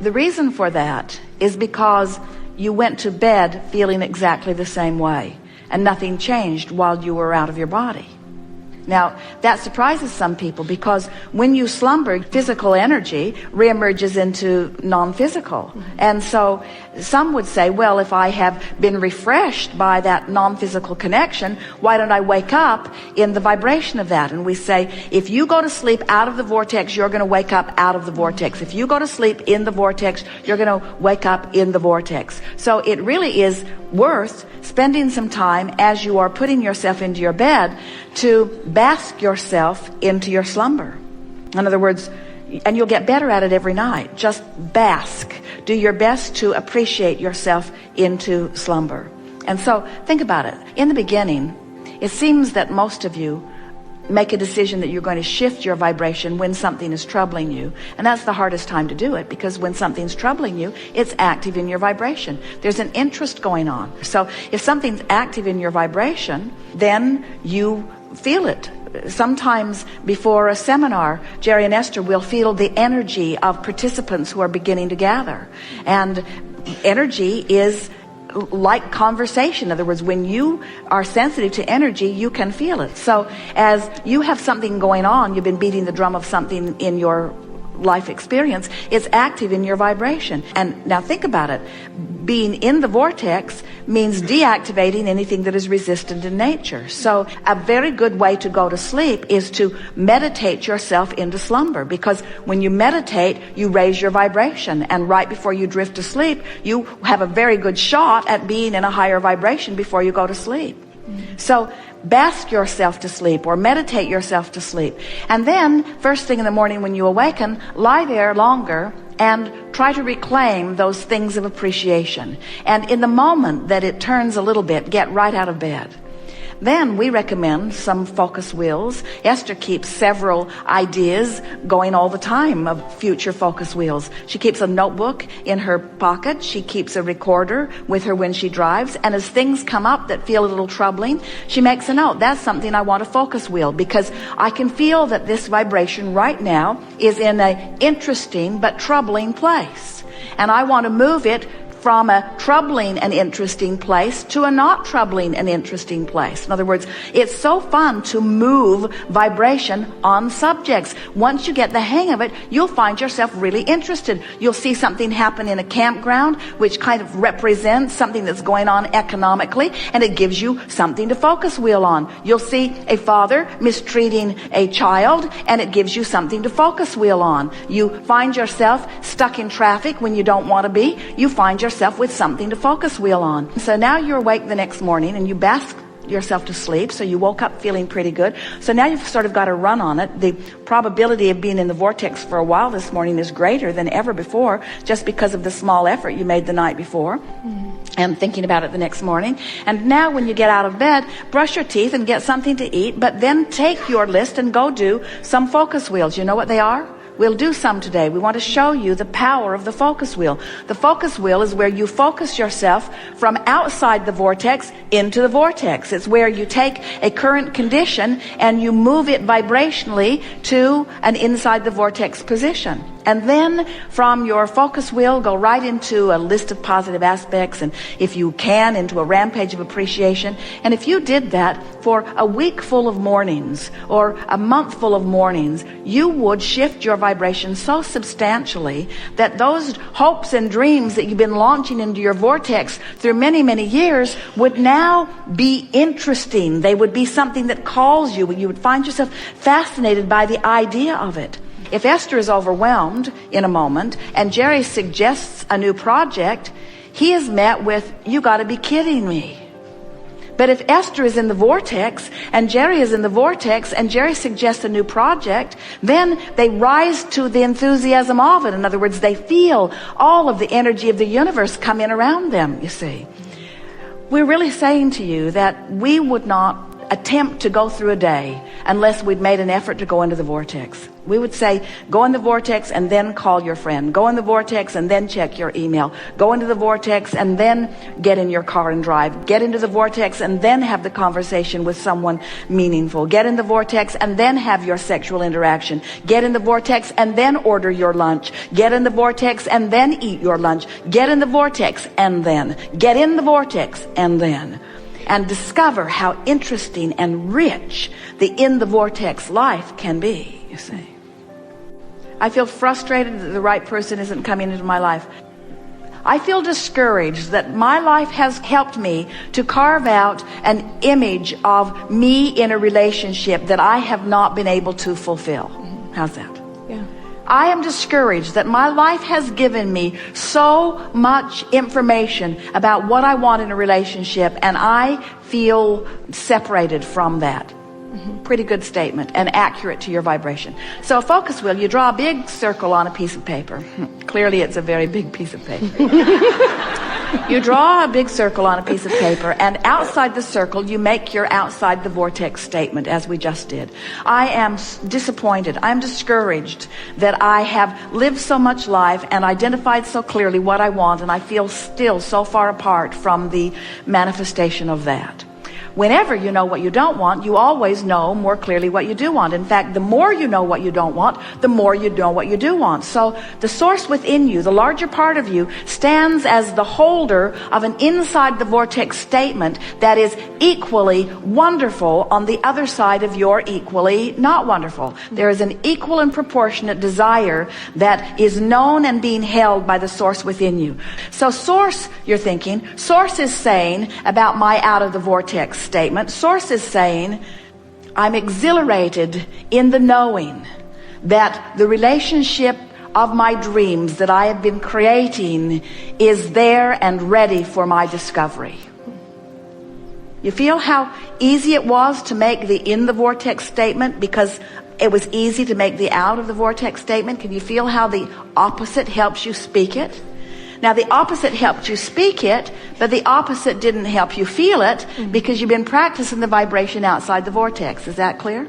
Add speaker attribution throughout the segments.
Speaker 1: The reason for that is because you went to bed feeling exactly the same way, and nothing changed while you were out of your body. Now, that surprises some people, because when you slumber, physical energy reemerges into non-physical. And so some would say, well, if I have been refreshed by that non-physical connection, why don't I wake up in the vibration of that? And we say, if you go to sleep out of the vortex, you're going to wake up out of the vortex. If you go to sleep in the vortex, you're going to wake up in the vortex. So it really is worth spending some time as you are putting yourself into your bed to bask yourself into your slumber. In other words, and you'll get better at it every night. Just bask. Do your best to appreciate yourself into slumber. And so think about it. In the beginning, it seems that most of you make a decision that you're going to shift your vibration when something is troubling you. And that's the hardest time to do it, because when something's troubling you, it's active in your vibration. There's an interest going on. So if something's active in your vibration, then you feel it. Sometimes before a seminar, Jerry and Esther will feel the energy of participants who are beginning to gather. And energy is like conversation. In other words, when you are sensitive to energy, you can feel it. So as you have something going on, you've been beating the drum of something in your life experience, it's active in your vibration. And now think about it. Being in the vortex means deactivating anything that is resistant in nature. So a very good way to go to sleep is to meditate yourself into slumber, because when you meditate, you raise your vibration, and right before you drift to sleep, you have a very good shot at being in a higher vibration before you go to sleep. So bask yourself to sleep, or meditate yourself to sleep. And then first thing in the morning when you awaken, lie there longer and try to reclaim those things of appreciation. And in the moment that it turns a little bit, get right out of bed. Then we recommend some focus wheels. Esther keeps several ideas going all the time of future focus wheels. She keeps a notebook in her pocket. She keeps a recorder with her when she drives. And as things come up that feel a little troubling, she makes a note. That's something I want a focus wheel, because I can feel that this vibration right now is in an interesting but troubling place. And I want to move it from a troubling and interesting place to a not troubling and interesting place. In other words, it's so fun to move vibration on subjects. Once you get the hang of it, you'll find yourself really interested. You'll see something happen in a campground, which kind of represents something that's going on economically, and it gives you something to focus wheel on. You'll see a father mistreating a child, and it gives you something to focus wheel on. You find yourself stuck in traffic when you don't want to be. You find yourself with something to focus wheel on. So now you're awake the next morning and you bask yourself to sleep. So you woke up feeling pretty good. So now you've sort of got a run on it. The probability of being in the vortex for a while this morning is greater than ever before, just because of the small effort you made the night before and thinking about it the next morning. And now when you get out of bed, brush your teeth and get something to eat, but then take your list and go do some focus wheels. You know what they are? We'll do some today. We want to show you the power of the focus wheel. The focus wheel is where you focus yourself from outside the vortex into the vortex. It's where you take a current condition and you move it vibrationally to an inside the vortex position. And then from your focus wheel, go right into a list of positive aspects, and if you can, into a rampage of appreciation. And if you did that for a week full of mornings or a month full of mornings, you would shift your vibration so substantially that those hopes and dreams that you've been launching into your vortex through many, many years would now be interesting. They would be something that calls you, and you would find yourself fascinated by the idea of it. If Esther is overwhelmed in a moment and Jerry suggests a new project, he is met with, "You got to be kidding me." But if Esther is in the vortex and Jerry is in the vortex and Jerry suggests a new project, then they rise to the enthusiasm of it. In other words, they feel all of the energy of the universe come in around them, you see. We're really saying to you that we would not attempt to go through a day unless we'd made an effort to go into the vortex. We would say, go in the vortex and then call your friend. Go in the vortex and then check your email. Go into the vortex and then get in your car and drive. Get into the vortex and then have the conversation with someone meaningful. Get in the vortex and then have your sexual interaction. Get in the vortex and then order your lunch. Get in the vortex and then eat your lunch. Get in the vortex and then. Get in the vortex and then. And discover how interesting and rich the in the vortex life can be, you see. I feel frustrated that the right person isn't coming into my life. I feel discouraged that my life has helped me to carve out an image of me in a relationship that I have not been able to fulfill. How's that?
Speaker 2: Yeah.
Speaker 1: I am discouraged that my life has given me so much information about what I want in a relationship, and I feel separated from that. Pretty good statement and accurate to your vibration. So a focus wheel, you draw a big circle on a piece of paper. Clearly it's a very big piece of paper. You draw a big circle on a piece of paper, and outside the circle you make your outside the vortex statement, as we just did. I am disappointed, I'm discouraged that I have lived so much life and identified so clearly what I want, and I feel still so far apart from the manifestation of that. Whenever you know what you don't want, you always know more clearly what you do want. In fact, the more you know what you don't want, the more you know what you do want. So the source within you, the larger part of you, stands as the holder of an inside the vortex statement that is equally wonderful on the other side of your equally not wonderful. There is an equal and proportionate desire that is known and being held by the source within you. So source, you're thinking, source is saying about my out of the vortex statement. Source is saying, I'm exhilarated in the knowing that the relationship of my dreams that I have been creating is there and ready for my discovery. You feel how easy it was to make the in the vortex statement because it was easy to make the out of the vortex statement? Can you feel how the opposite helps you speak it? Now, the opposite helped you speak it, but the opposite didn't help you feel it because you've been practicing the vibration outside the vortex. Is that clear?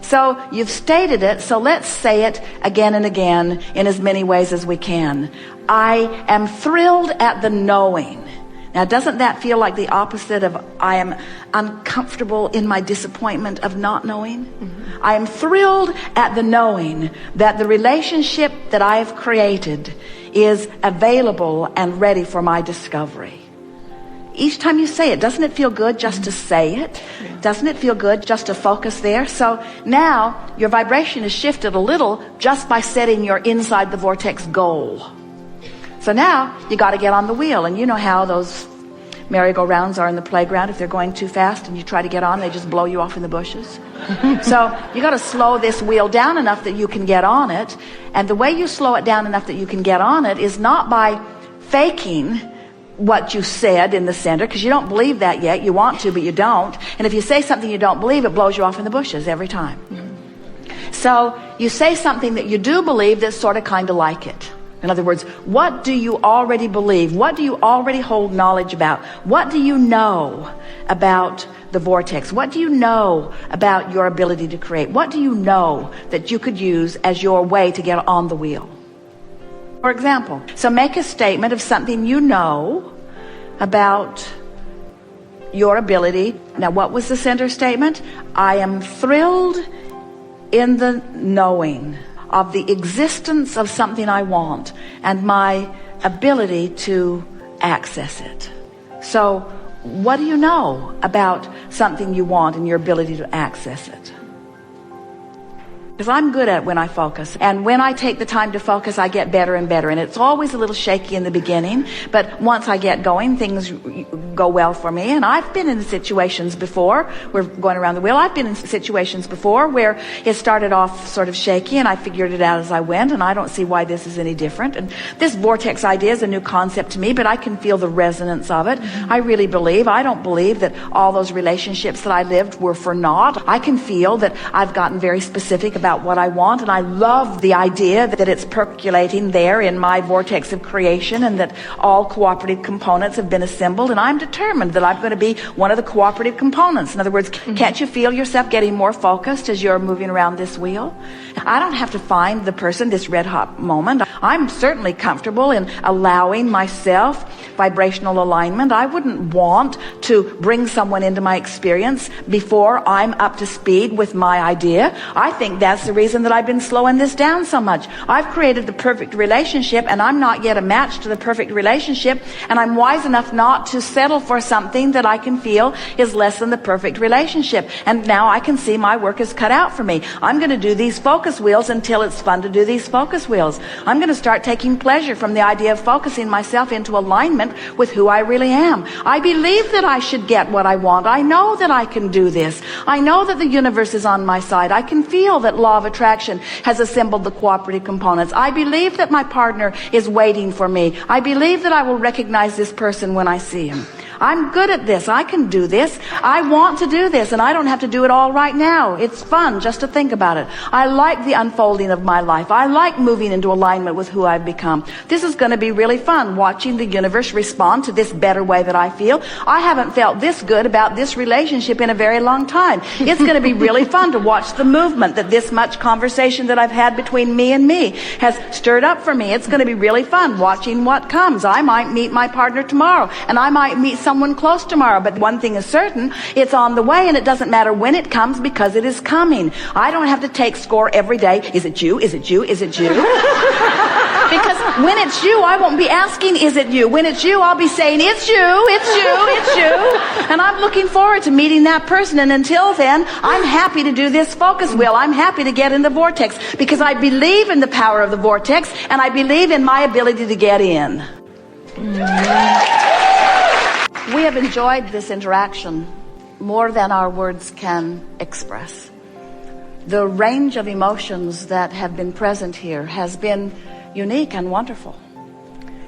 Speaker 1: So you've stated it, so let's say it again and again in as many ways as we can. I am thrilled at the knowing. Now, doesn't that feel like the opposite of I am uncomfortable in my disappointment of not knowing? I am thrilled at the knowing that the relationship that I have created is available and ready for my discovery. Each time you say it, doesn't it feel good just to say it? Doesn't it feel good just to focus there? So now your vibration is shifted a little just by setting your inside the vortex goal. So now you got to get on the wheel, and you know how those merry-go-rounds are in the playground. If they're going too fast and you try to get on, they just blow you off in the bushes. So you got to slow this wheel down enough that you can get on it. And the way you slow it down enough that you can get on it is not by faking what you said in the center, because you don't believe that yet. You want to, but you don't. And if you say something you don't believe, it blows you off in the bushes every time. So you say something that you do believe that's sort of kind of like it. In other words, what do you already believe? What do you already hold knowledge about? What do you know about the vortex? What do you know about your ability to create? What do you know that you could use as your way to get on the wheel? For example, so make a statement of something you know about your ability. Now, what was the center statement? I am thrilled in the knowing of the existence of something I want and my ability to access it. So what do you know about something you want and your ability to access it? Because I'm good at it when I focus. And when I take the time to focus, I get better and better. And it's always a little shaky in the beginning. But once I get going, things go well for me. And I've been in situations before, we're going around the wheel, I've been in situations before where it started off sort of shaky and I figured it out as I went. And I don't see why this is any different. And this vortex idea is a new concept to me, but I can feel the resonance of it. I really believe, I don't believe that all those relationships that I lived were for naught. I can feel that I've gotten very specific about about what I want, and I love the idea that it's percolating there in my vortex of creation, and that all cooperative components have been assembled, and I'm determined that I'm going to be one of the cooperative components. In other words, can't you feel yourself getting more focused as you're moving around this wheel? I don't have to find the person, this red hot moment. I'm certainly comfortable in allowing myself vibrational alignment. I wouldn't want to bring someone into my experience before I'm up to speed with my idea. I think that's the reason that I've been slowing this down so much. I've created the perfect relationship, and I'm not yet a match to the perfect relationship, and I'm wise enough not to settle for something that I can feel is less than the perfect relationship. And now I can see my work is cut out for me. I'm going to do these focus wheels until it's fun to do these focus wheels. I'm going to start taking pleasure from the idea of focusing myself into alignment with who I really am. I believe that I should get what I want. I know that I can do this. I know that the universe is on my side. I can feel that law of attraction has assembled the cooperative components. I believe that my partner is waiting for me. I believe that I will recognize this person when I see him. I'm good at this. I can do this. I want to do this, and I don't have to do it all right now. It's fun just to think about it. I like the unfolding of my life. I like moving into alignment with who I've become. This is going to be really fun, watching the universe respond to this better way that I feel. I haven't felt this good about this relationship in a very long time. It's going to be really fun to watch the movement that this much conversation that I've had between me and me has stirred up for me. It's going to be really fun watching what comes. I might meet my partner tomorrow, and I might meet someone close tomorrow, but one thing is certain, it's on the way, and it doesn't matter when it comes because it is coming. I don't have to take score every day. Is it you? Is it you? Is it you? Because when it's you, I won't be asking, is it you? When it's you, I'll be saying, it's you, it's you, it's you. And I'm looking forward to meeting that person, and until then, I'm happy to do this focus wheel. I'm happy to get in the vortex because I believe in the power of the vortex, and I believe in my ability to get in. We have enjoyed this interaction more than our words can express. The range of emotions that have been present here has been unique and wonderful.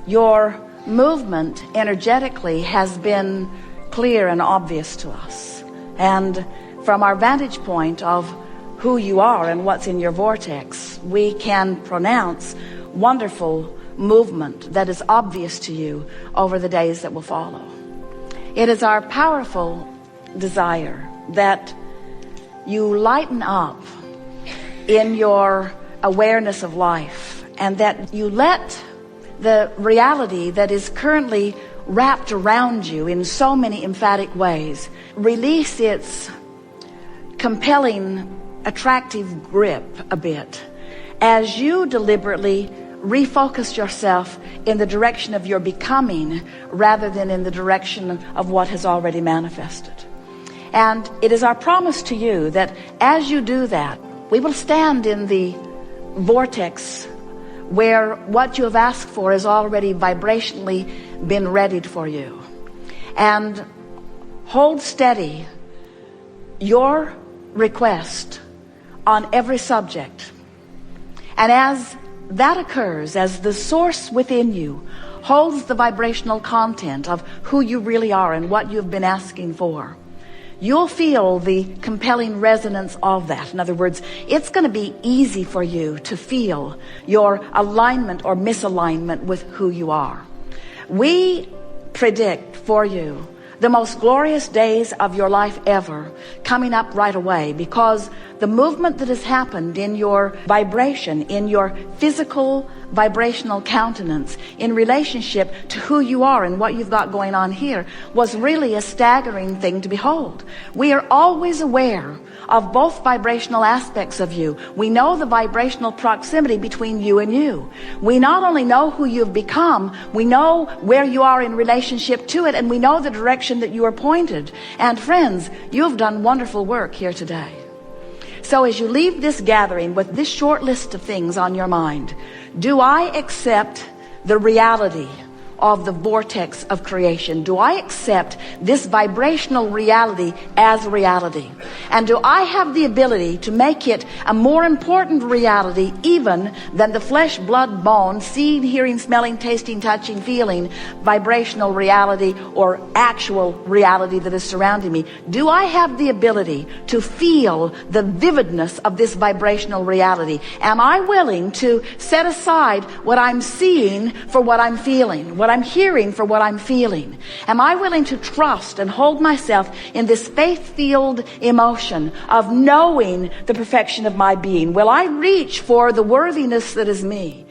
Speaker 1: Your movement energetically has been clear and obvious to us. And from our vantage point of who you are and what's in your vortex, we can pronounce wonderful movement that is obvious to you over the days that will follow. It is our powerful desire that you lighten up in your awareness of life, and that you let the reality that is currently wrapped around you in so many emphatic ways release its compelling, attractive grip a bit as you deliberately refocus yourself in the direction of your becoming rather than in the direction of what has already manifested. And it is our promise to you that as you do that, we will stand in the vortex where what you have asked for has already vibrationally been readied for you. And hold steady your request on every subject. And as that occurs, as the source within you holds the vibrational content of who you really are and what you've been asking for, you'll feel the compelling resonance of that. In other words, it's going to be easy for you to feel your alignment or misalignment with who you are. We predict for you the most glorious days of your life ever coming up right away, because the movement that has happened in your vibration, in your physical vibrational countenance in relationship to who you are and what you've got going on here was really a staggering thing to behold. We are always aware of both vibrational aspects of you. We know the vibrational proximity between you and you. We not only know who you've become, we know where you are in relationship to it, and we know the direction that you are pointed. And friends, you've done wonderful work here today. So as you leave this gathering with this short list of things on your mind, do I accept the reality of the vortex of creation? Do I accept this vibrational reality as reality? And do I have the ability to make it a more important reality even than the flesh, blood, bone, seeing, hearing, smelling, tasting, touching, feeling, vibrational reality or actual reality that is surrounding me? Do I have the ability to feel the vividness of this vibrational reality? Am I willing to set aside what I'm seeing for what I'm feeling, what I'm hearing for what I'm feeling? Am I willing to trust and hold myself in this faith-filled emotion of knowing the perfection of my being? Will I reach for the worthiness that is me?